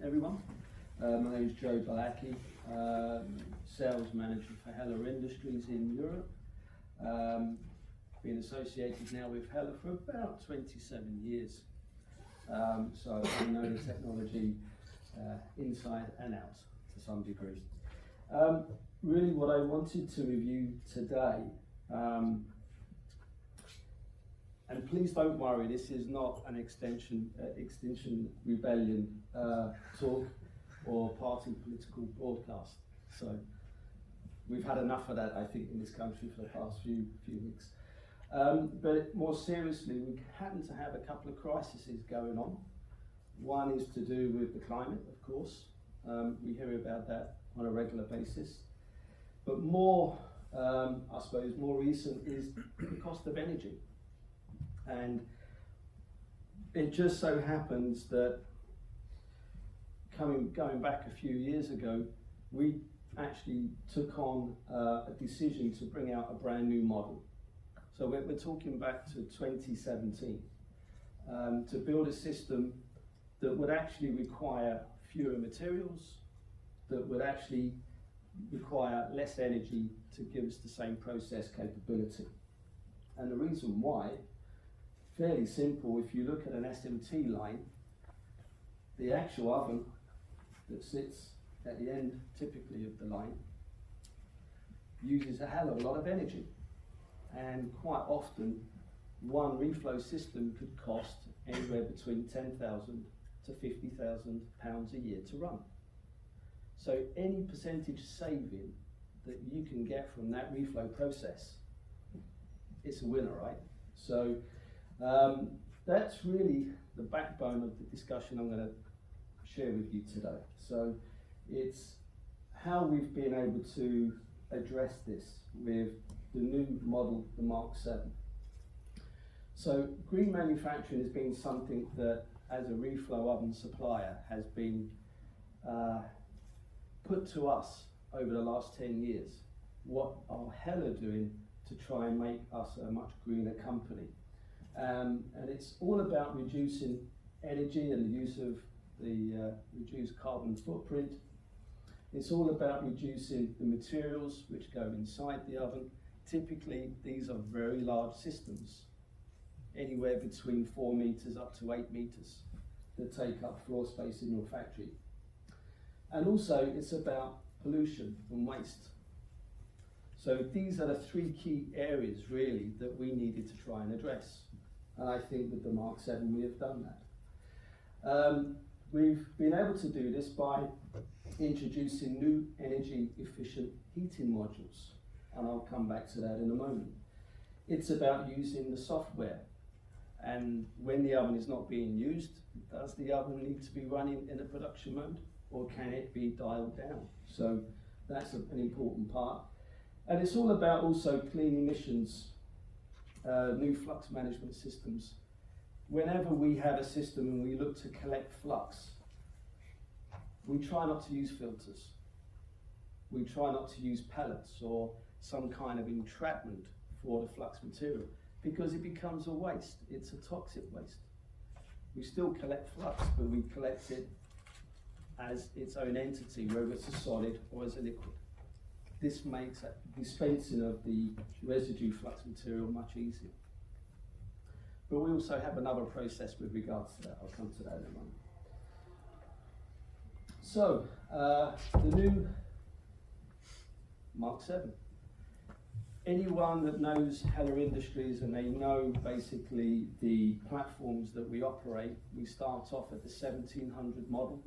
everyone. My name is Joe Balackyi, sales manager for Heller Industries in Europe. Been associated now with Heller for about 27 years. So I know the technology inside and out to some degree. Really what I wanted to review today, and please don't worry, this is not an Extinction Rebellion talk or party political broadcast. So we've had enough of that, I think, in this country for the past few weeks. But more seriously, we happen to have a couple of crises going on. One is to do with the climate, of course. We hear about that on a regular basis. But more, I suppose, more recent is the cost of energy. And it just so happens that going back a few years ago, we actually took on a decision to bring out a brand new model. So we're talking back to 2017 to build a system that would actually require fewer materials, that would actually require less energy to give us the same process capability. And the reason why, fairly simple. If you look at an SMT line, the actual oven that sits at the end, typically of the line, uses a hell of a lot of energy. And quite often, one reflow system could cost anywhere between 10,000 to 50,000 pounds a year to run. So any percentage saving that you can get from that reflow process, it's a winner, right? So that's really the backbone of the discussion I'm going to share with you today. So it's how we've been able to address this with the new model, the Mark 7. So green manufacturing has been something that, as a reflow oven supplier, has been put to us over the last 10 years. What are Heller doing to try and make us a much greener company? And it's all about reducing energy and the use of the reduced carbon footprint. It's all about reducing the materials which go inside the oven. Typically, these are very large systems, anywhere between 4 meters up to 8 meters, that take up floor space in your factory. And also, it's about pollution and waste. So these are the three key areas, really, that we needed to try and address. And I think with the Mark 7, we have done that. We've been able to do this by introducing new energy efficient heating modules. And I'll come back to that in a moment. It's about using the software. And when the oven is not being used, does the oven need to be running in a production mode, or can it be dialed down? So that's an important part. And it's all about also clean emissions, new flux management systems. Whenever we have a system and we look to collect flux, we try not to use filters. We try not to use pellets or some kind of entrapment for the flux material, because it becomes a waste. It's a toxic waste. We still collect flux, but we collect it as its own entity, whether it's a solid or as a liquid. This makes dispensing of the residue flux material much easier. But we also have another process with regards to that. I'll come to that in a moment. So, the new Mark 7. Anyone that knows Heller Industries and they know basically the platforms that we operate, we start off at the 1700 model,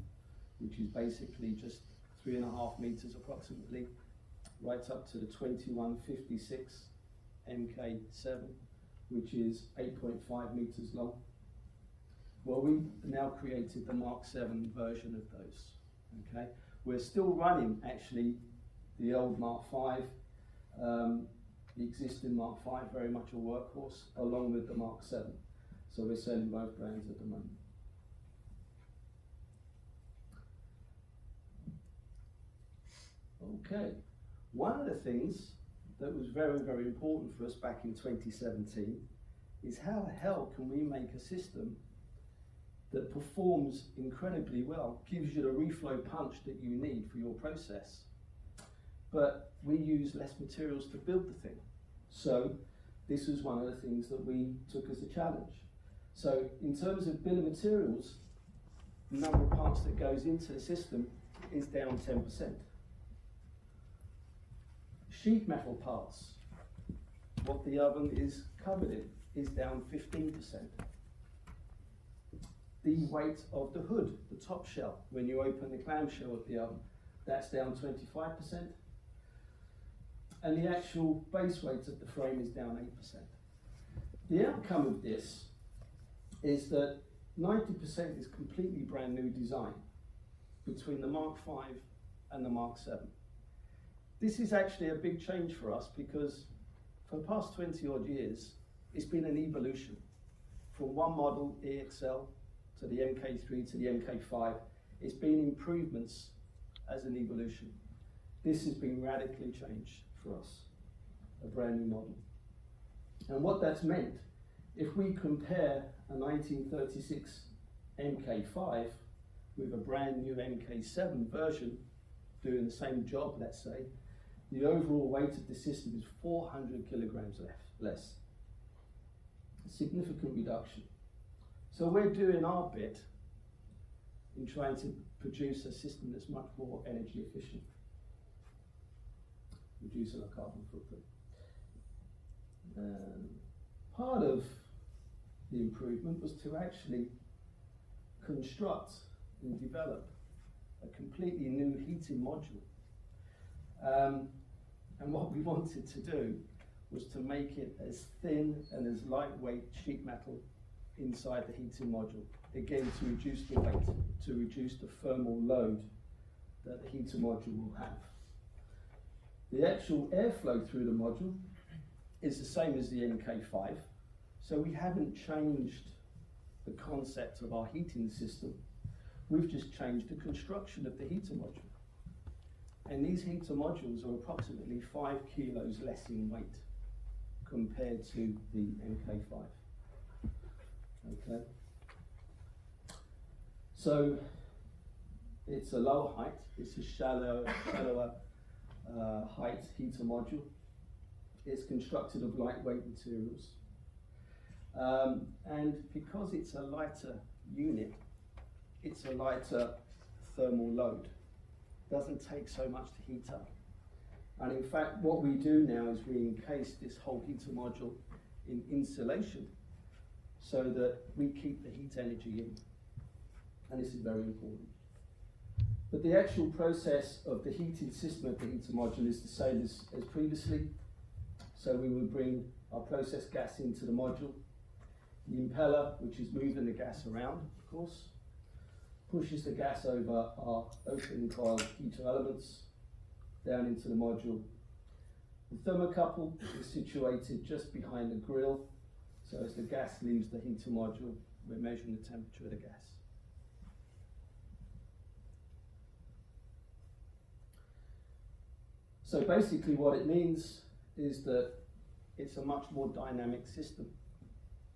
which is basically just 3.5 meters approximately, right up to the 2156 MK7, which is 8.5 meters long. Well, we've now created the Mark 7 version of those. Okay, we're still running actually the old Mark 5, the existing Mark 5, very much a workhorse, along with the Mark 7. So we're selling both brands at the moment. Okay, one of the things that was very, very important for us back in 2017 is how the hell can we make a system that performs incredibly well, gives you the reflow punch that you need for your process. But we use less materials to build the thing. So this was one of the things that we took as a challenge. So in terms of bill of materials, the number of parts that goes into the system is down 10%. Sheet metal parts, what the oven is covered in, is down 15%. The weight of the hood, the top shell, when you open the clamshell of the oven, that's down 25%. And the actual base weight of the frame is down 8%. The outcome of this is that 90% is completely brand new design between the Mark V and the Mark 7. This is actually a big change for us because for the past 20 odd years, it's been an evolution from one model, EXL, to the MK3 to the MK5. It's been improvements as an evolution. This has been radically changed for us, a brand new model. And what that's meant, if we compare a 1936 MK5 with a brand new MK7 version doing the same job, let's say, the overall weight of the system is 400 kilograms less. A significant reduction. So we're doing our bit in trying to produce a system that's much more energy efficient, reducing our carbon footprint. Part of the improvement was to actually construct and develop a completely new heating module. And what we wanted to do was to make it as thin and as lightweight sheet metal inside the heating module. Again, to reduce the weight, to reduce the thermal load that the heater module will have. The actual airflow through the module is the same as the MK5, so we haven't changed the concept of our heating system. We've just changed the construction of the heater module. And these heater modules are approximately 5 kilos less in weight compared to the MK5. Okay. So it's a lower height, it's a shallower height heater module. It's constructed of lightweight materials. And because it's a lighter unit, it's a lighter thermal load. Doesn't take so much to heat up. And in fact, what we do now is we encase this whole heater module in insulation so that we keep the heat energy in. And this is very important. But the actual process of the heating system of the heater module is the same as previously. So we will bring our process gas into the module. The impeller, which is moving the gas around, of course, pushes the gas over our open coil heater elements down into the module. The thermocouple is situated just behind the grill, so as the gas leaves the heater module, we're measuring the temperature of the gas. So basically what it means is that it's a much more dynamic system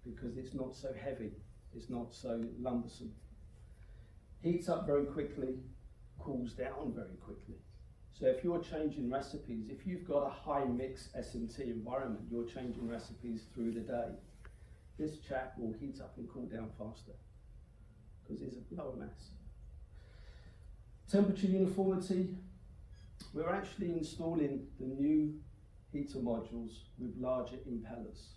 because it's not so heavy, it's not so lumbersome. Heats up very quickly, cools down very quickly. So if you're changing recipes, if you've got a high mix SMT environment, you're changing recipes through the day, this chap will heat up and cool down faster because it's a lower mass. Temperature uniformity, we're actually installing the new heater modules with larger impellers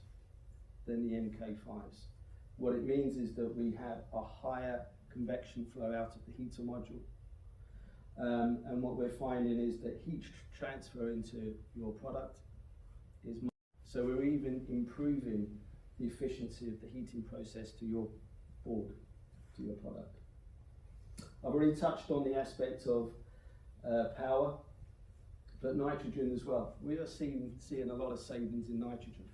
than the MK5s. What it means is that we have a higher convection flow out of the heater module. And what we're finding is that heat transfer into your product is much. So we're even improving the efficiency of the heating process to your board, to your product. I've already touched on the aspect of power, but nitrogen as well. We are seeing a lot of savings in nitrogen.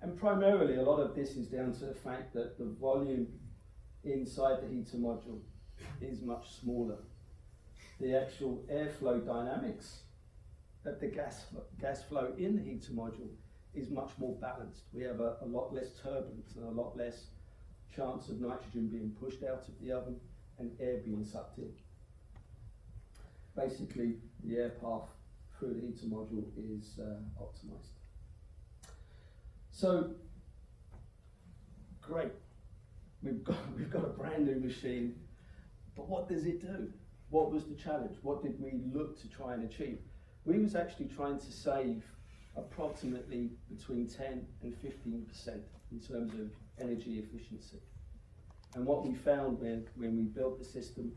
And primarily a lot of this is down to the fact that the volume inside the heater module is much smaller. The actual airflow dynamics of the gas flow in the heater module is much more balanced. We have a lot less turbulence and a lot less chance of nitrogen being pushed out of the oven and air being sucked in. Basically, the air path through the heater module is optimized. So, great. We've got a brand new machine, but what does it do? What was the challenge? What did we look to try and achieve? We was actually trying to save approximately between 10 and 15% in terms of energy efficiency. And what we found when we built the system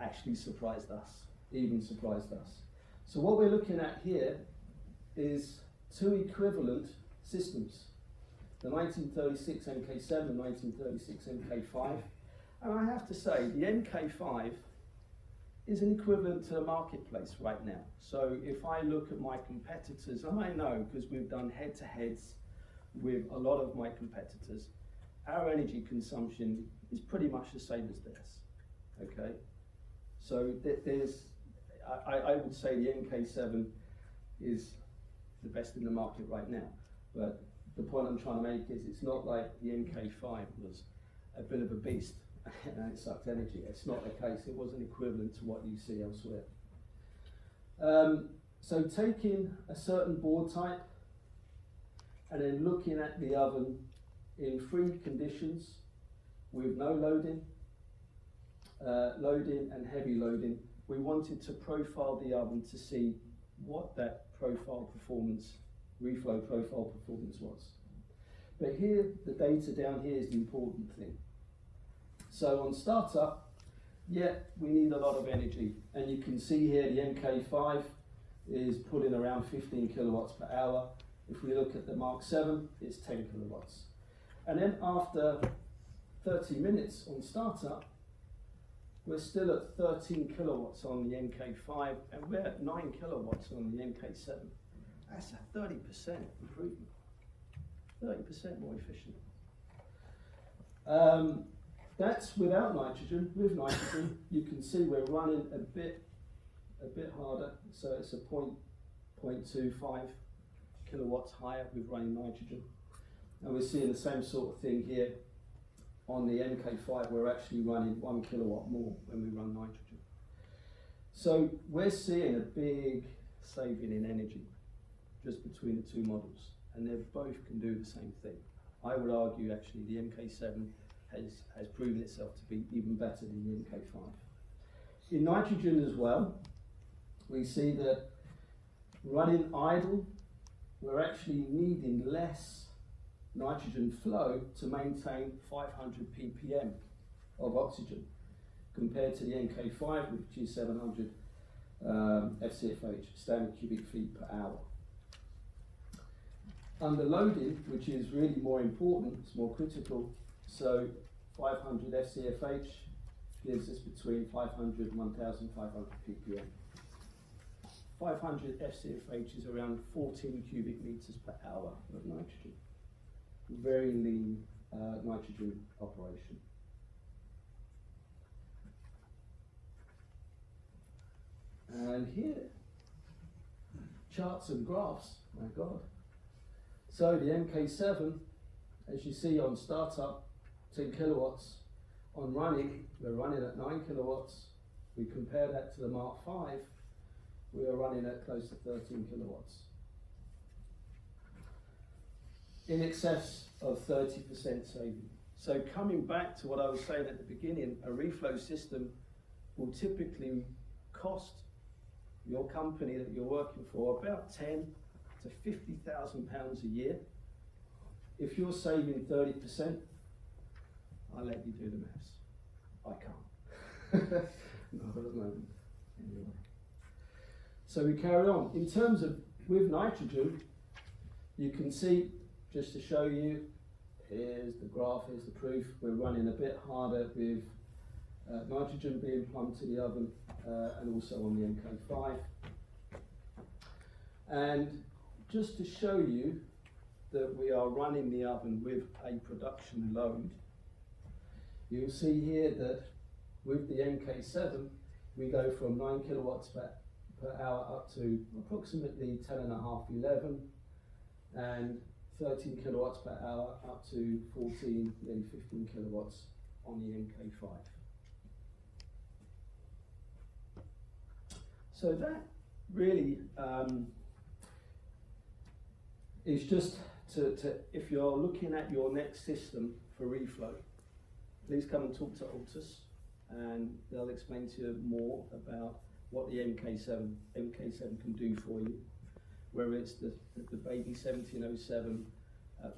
actually surprised us, even surprised us. So what we're looking at here is two equivalent systems, the 1936 MK7, 1936 MK5, and I have to say the MK5 is an equivalent to the marketplace right now. So if I look at my competitors, and I know because we've done head-to-heads with a lot of my competitors, our energy consumption is pretty much the same as theirs, okay? So I would say the MK7 is the best in the market right now, but the point I'm trying to make is it's not like the MK5 was a bit of a beast and it sucked energy. It's not the case. It wasn't equivalent to what you see elsewhere. So taking a certain board type and then looking at the oven in three conditions with no loading, loading and heavy loading, we wanted to profile the oven to see what that profile performance, reflow profile performance was. But here, the data down here is the important thing. So on startup, yeah, we need a lot of energy. And you can see here the MK5 is pulling around 15 kilowatts per hour. If we look at the Mark 7, it's 10 kilowatts. And then after 30 minutes on startup, we're still at 13 kilowatts on the MK5, and we're at 9 kilowatts on the MK7. That's a 30% improvement. 30% more efficient. That's without nitrogen. With nitrogen, you can see we're running a bit harder. So it's a 0.25 kilowatts higher with running nitrogen. And we're seeing the same sort of thing here. On the MK5, we're actually running 1 kilowatt more when we run nitrogen. So we're seeing a big saving in energy just between the two models, and they both can do the same thing. I would argue actually the MK7 has proven itself to be even better than the MK5. In nitrogen as well, we see that running idle, we're actually needing less nitrogen flow to maintain 500 ppm of oxygen compared to the MK5, which is 700 FCFH, standard cubic feet per hour. Under loading, which is really more important, it's more critical, so 500 FCFH gives us between 500 and 1,500 ppm. 500 FCFH is around 14 cubic meters per hour of nitrogen. Very lean nitrogen operation. And here, charts and graphs, my God. So the MK7, as you see on startup, 10 kilowatts. On running, we're running at 9 kilowatts. We compare that to the Mark 5, we are running at close to 13 kilowatts. In excess of 30% saving. So coming back to what I was saying at the beginning, a reflow system will typically cost your company that you're working for about 10 to 50,000 pounds a year. If you're saving 30%, I'll let you do the maths. I can't. Not at the moment. Anyway. So we carry on. In terms of with nitrogen, you can see, just to show you, here's the graph, here's the proof. We're running a bit harder with nitrogen being plumbed to the oven and also on the MK5. And just to show you that we are running the oven with a production load, you'll see here that with the MK7, we go from 9 kilowatts per hour up to approximately 10.5, 11, and 13 kilowatts per hour up to 14, nearly 15 kilowatts on the MK5. So that really is just to, if you're looking at your next system for reflow, please come and talk to Altus and they'll explain to you more about what the MK7 can do for you, whether it's the baby 1707,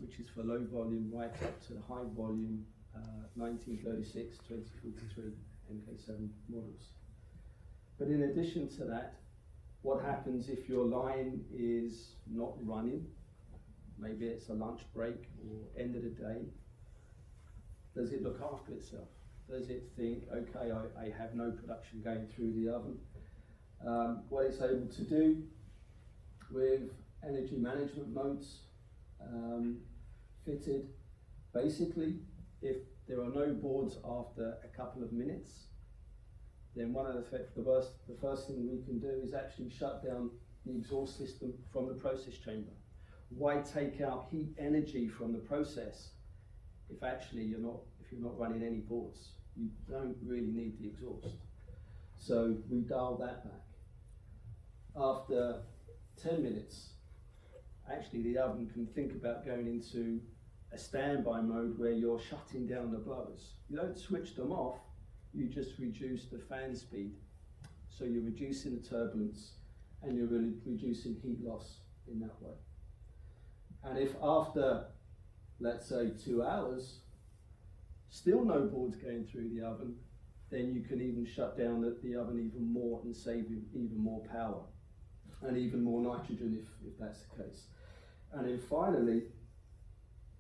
which is for low volume, right up to the high volume 1936, 2043 MK7 models. But in addition to that, what happens if your line is not running? Maybe it's a lunch break or end of the day. Does it look after itself? Does it think, okay, I have no production going through the oven? What it's able to do with energy management modes fitted, basically, if there are no boards after a couple of minutes, then the first thing we can do is actually shut down the exhaust system from the process chamber. Why take out heat energy from the process if actually you're not running any boards? You don't really need the exhaust. So we dial that back. After 10 minutes, actually the oven can think about going into a standby mode where you're shutting down the blowers. You don't switch them off, you just reduce the fan speed. So you're reducing the turbulence and you're really reducing heat loss in that way. And if after, let's say 2 hours, still no boards going through the oven, then you can even shut down the oven even more and save you even more power and even more nitrogen if that's the case. And then finally,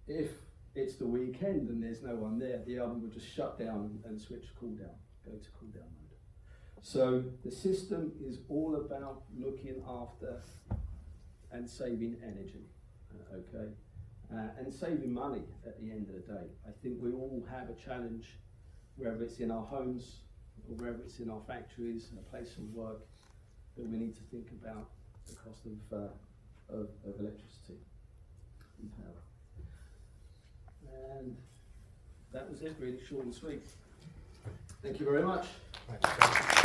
if it's the weekend and there's no one there, the oven will just shut down and switch cool down, go to cool down mode. So the system is all about looking after and saving energy, okay? And saving money at the end of the day. I think we all have a challenge, whether it's in our homes or whether it's in our factories, in a place of work, that we need to think about the cost of electricity and power. And that was it, really short and sweet. Thank you very much. Thanks.